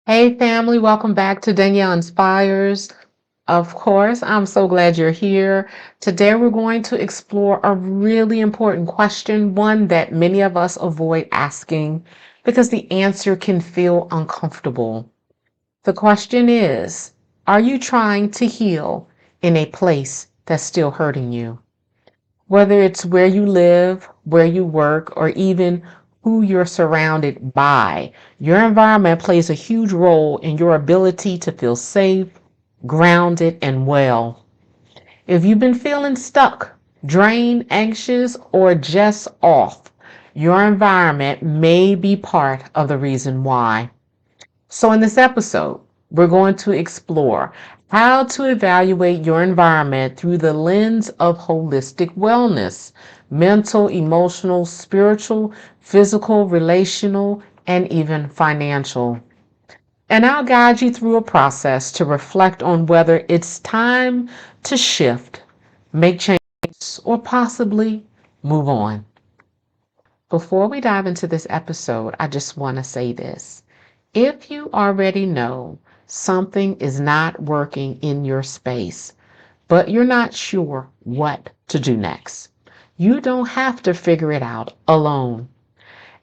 Hey family, welcome back to Danielle Inspires. Of course, I'm so glad you're here. Today we're going to explore a really important question, one that many of us avoid asking because the answer can feel uncomfortable. The question is, are you trying to heal in a place that's still hurting you? Whether it's where you live, where you work, or even who you're surrounded by, your environment plays a huge role in your ability to feel safe, grounded, and well. If you've been feeling stuck, drained, anxious, or just off, your environment may be part of the reason why. So, in this episode, we're going to explore how to evaluate your environment through the lens of holistic wellness: mental, emotional, spiritual, physical, relational, and even financial. And I'll guide you through a process to reflect on whether it's time to shift, make changes, or possibly move on. Before we dive into this episode, I just want to say this. If you already know something is not working in your space, but you're not sure what to do next, you don't have to figure it out alone.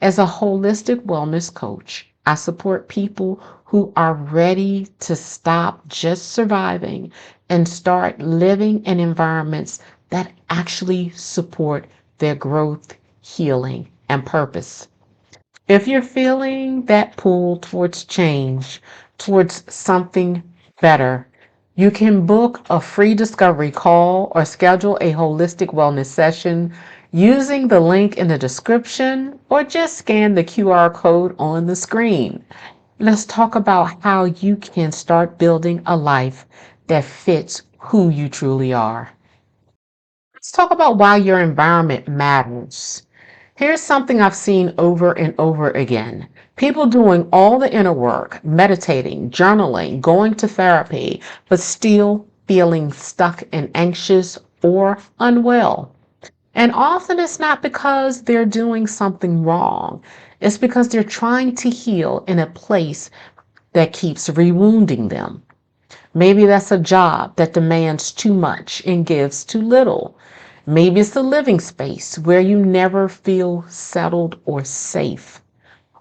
As a holistic wellness coach, I support people who are ready to stop just surviving and start living in environments that actually support their growth, healing, and purpose. If you're feeling that pull towards change, towards something better, you can book a free discovery call or schedule a holistic wellness session using the link in the description or just scan the QR code on the screen. Let's talk about how you can start building a life that fits who you truly are. Let's talk about why your environment matters. Here's something I've seen over and over again. People doing all the inner work, meditating, journaling, going to therapy, but still feeling stuck and anxious or unwell. And often it's not because they're doing something wrong. It's because they're trying to heal in a place that keeps rewounding them. Maybe that's a job that demands too much and gives too little. Maybe it's a living space where you never feel settled or safe.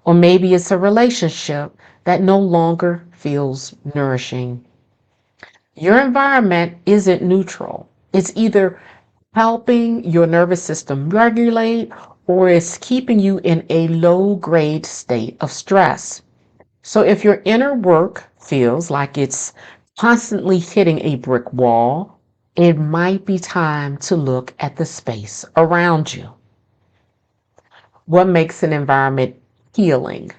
Or maybe it's a relationship that no longer feels nourishing. Your environment isn't neutral. It's either helping your nervous system regulate or it's keeping you in a low grade state of stress. So if your inner work feels like it's constantly hitting a brick wall, it might be time to look at the space around you. What makes an environment healing?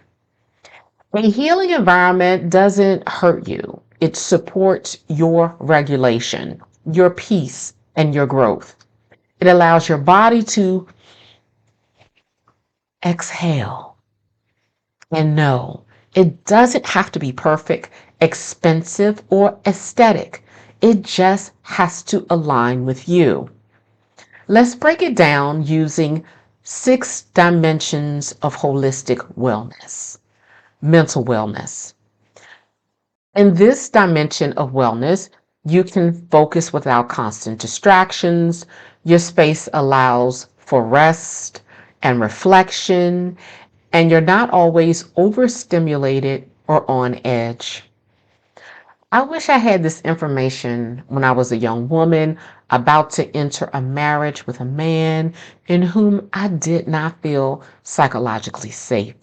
A healing environment doesn't hurt you. It supports your regulation, your peace, and your growth. It allows your body to exhale and know it doesn't have to be perfect, expensive, or aesthetic. It just has to align with you. Let's break it down using 6 dimensions of holistic wellness. Mental wellness. In this dimension of wellness, you can focus without constant distractions. Your space allows for rest and reflection, and you're not always overstimulated or on edge. I wish I had this information when I was a young woman about to enter a marriage with a man in whom I did not feel psychologically safe.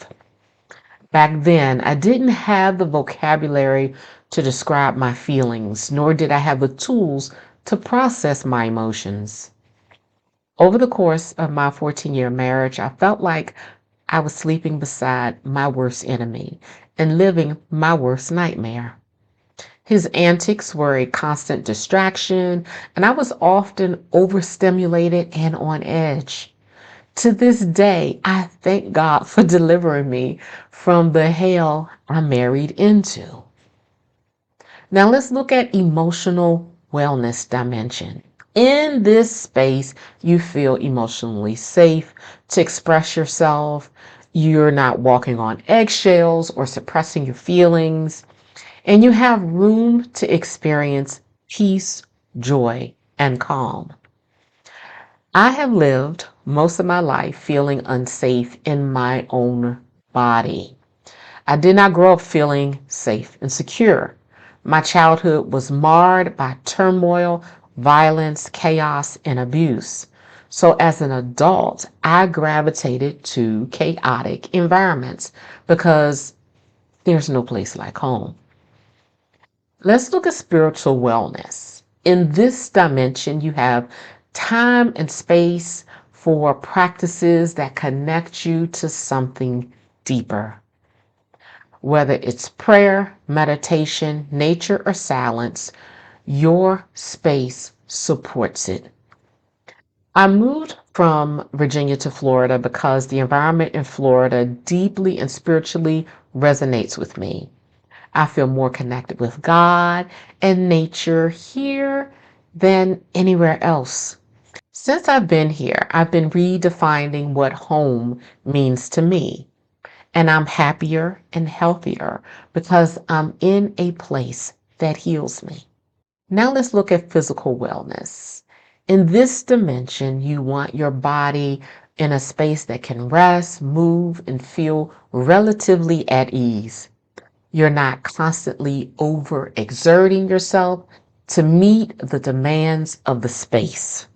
Back then, I didn't have the vocabulary to describe my feelings, nor did I have the tools to process my emotions. Over the course of my 14-year marriage, I felt like I was sleeping beside my worst enemy and living my worst nightmare. His antics were a constant distraction, and I was often overstimulated and on edge. To this day, I thank God for delivering me from the hell I married into. Now let's look at emotional wellness dimension. In this space, you feel emotionally safe to express yourself. You're not walking on eggshells or suppressing your feelings, and you have room to experience peace, joy, and calm. I have lived most of my life feeling unsafe in my own body. I did not grow up feeling safe and secure. My childhood was marred by turmoil, violence, chaos, and abuse. So as an adult, I gravitated to chaotic environments because there's no place like home. Let's look at spiritual wellness. In this dimension, you have time and space for practices that connect you to something deeper. Whether it's prayer, meditation, nature, or silence, your space supports it. I moved from Virginia to Florida because the environment in Florida deeply and spiritually resonates with me. I feel more connected with God and nature here than anywhere else. Since I've been here, I've been redefining what home means to me. And I'm happier and healthier because I'm in a place that heals me. Now let's look at physical wellness. In this dimension, you want your body in a space that can rest, move, and feel relatively at ease. You're not constantly overexerting yourself to meet the demands of the space.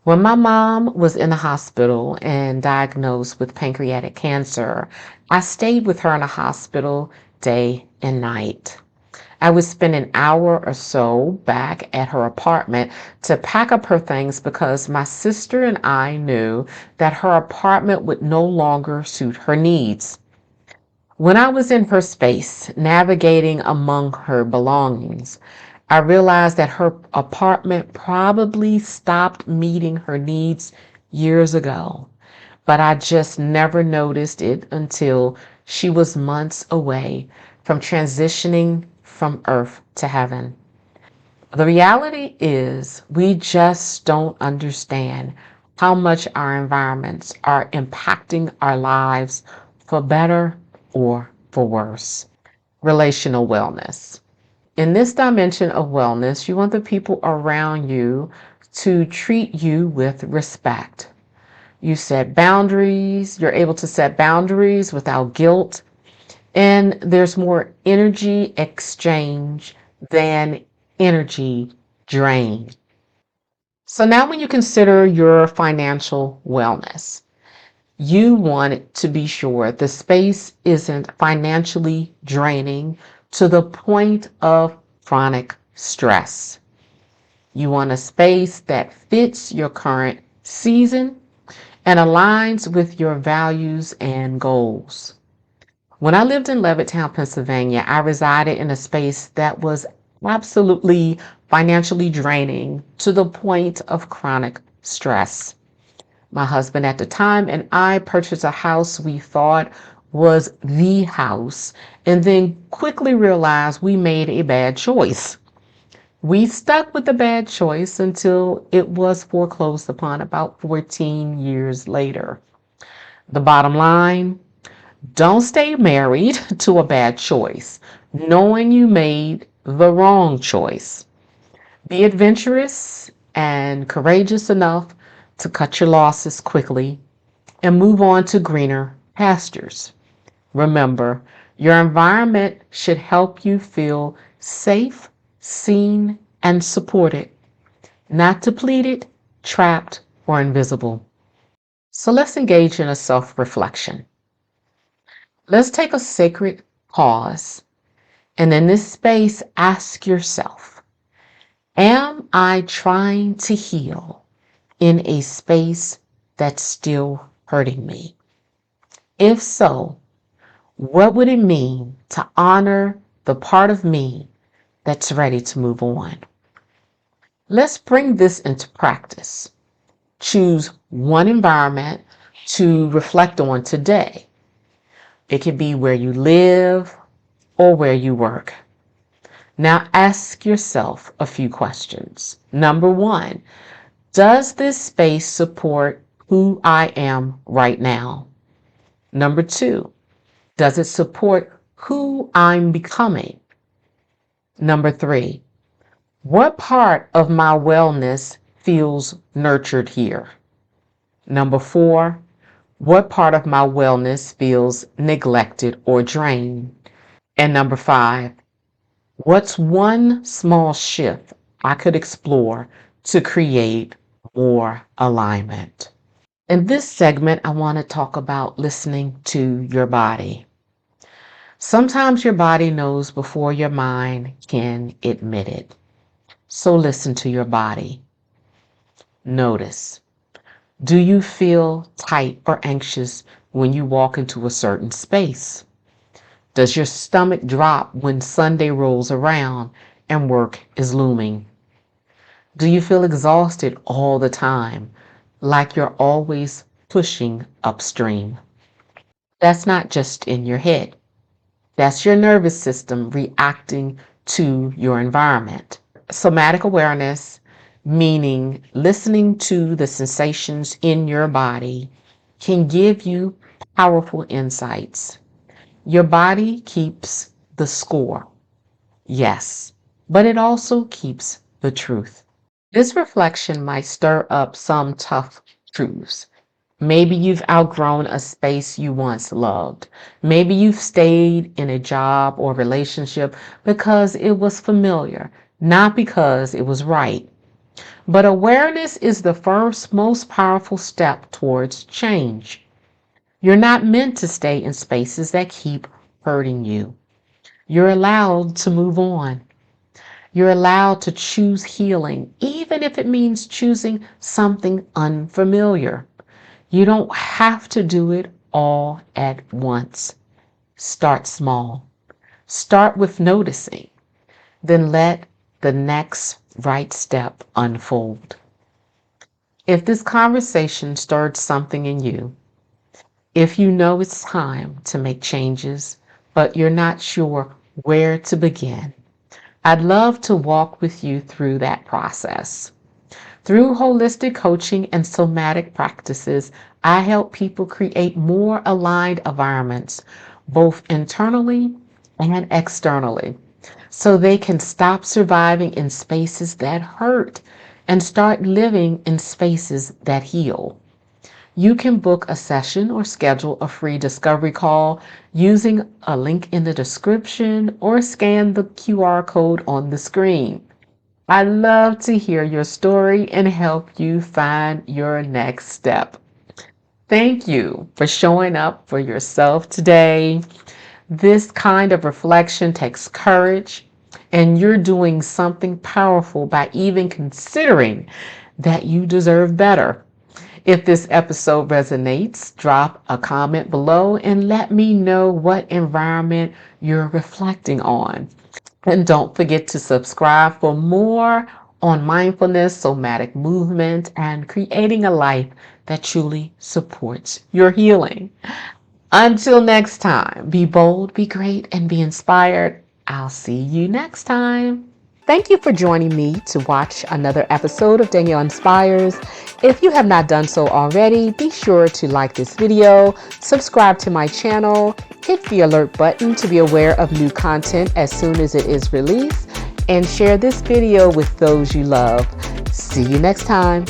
When my mom was in the hospital and diagnosed with pancreatic cancer, I stayed with her in the hospital day and night. I would spend an hour or so back at her apartment to pack up her things because my sister and I knew that her apartment would no longer suit her needs. When I was in her space, navigating among her belongings, I realized that her apartment probably stopped meeting her needs years ago, but I just never noticed it until she was months away from transitioning from earth to heaven. The reality is, we just don't understand how much our environments are impacting our lives for better or for worse. Relational wellness. In this dimension of wellness, you want the people around you to treat you with respect. You set boundaries, you're able to set boundaries without guilt, and there's more energy exchange than energy drain. So now when you consider your financial wellness, you want to be sure the space isn't financially draining to the point of chronic stress. You want a space that fits your current season and aligns with your values and goals. When I lived in Levittown, Pennsylvania, I resided in a space that was absolutely financially draining to the point of chronic stress. My husband at the time and I purchased a house we thought was the house, and then quickly realized we made a bad choice. We stuck with the bad choice until it was foreclosed upon about 14 years later. The bottom line: don't stay married to a bad choice, knowing you made the wrong choice. Be adventurous and courageous enough to cut your losses quickly and move on to greener pastures. Remember, your environment should help you feel safe, seen, and supported, not depleted, trapped, or invisible. So let's engage in a self reflection. Let's take a sacred pause and in this space ask yourself, am I trying to heal in a space that's still hurting me? If so, what would it mean to honor the part of me that's ready to move on? Let's bring this into practice. Choose one environment to reflect on today. It could be where you live or where you work. Now ask yourself a few questions. Number one, does this space support who I am right now? Number 2, does it support who I'm becoming? Number 3, what part of my wellness feels nurtured here? Number 4, what part of my wellness feels neglected or drained? And number 5, what's one small shift I could explore to create more alignment? In this segment, I want to talk about listening to your body. Sometimes your body knows before your mind can admit it. So listen to your body. Notice, do you feel tight or anxious when you walk into a certain space? Does your stomach drop when Sunday rolls around and work is looming? Do you feel exhausted all the time, like you're always pushing upstream? That's not just in your head. That's your nervous system reacting to your environment. Somatic awareness, meaning listening to the sensations in your body, can give you powerful insights. Your body keeps the score, yes, but it also keeps the truth. This reflection might stir up some tough truths. Maybe you've outgrown a space you once loved. Maybe you've stayed in a job or relationship because it was familiar, not because it was right. But awareness is the first most powerful step towards change. You're not meant to stay in spaces that keep hurting you. You're allowed to move on. You're allowed to choose healing, even if it means choosing something unfamiliar. You don't have to do it all at once. Start small. Start with noticing. Then let the next right step unfold. If this conversation stirred something in you, if you know it's time to make changes, but you're not sure where to begin, I'd love to walk with you through that process. Through holistic coaching and somatic practices, I help people create more aligned environments, both internally and externally, so they can stop surviving in spaces that hurt and start living in spaces that heal. You can book a session or schedule a free discovery call using a link in the description or scan the QR code on the screen. I love to hear your story and help you find your next step. Thank you for showing up for yourself today. This kind of reflection takes courage, and you're doing something powerful by even considering that you deserve better. If this episode resonates, drop a comment below and let me know what environment you're reflecting on. And don't forget to subscribe for more on mindfulness, somatic movement, and creating a life that truly supports your healing. Until next time, be bold, be great, and be inspired. I'll see you next time. Thank you for joining me to watch another episode of Danielle Inspires. If you have not done so already, be sure to like this video, subscribe to my channel, hit the alert button to be aware of new content as soon as it is released, and share this video with those you love. See you next time.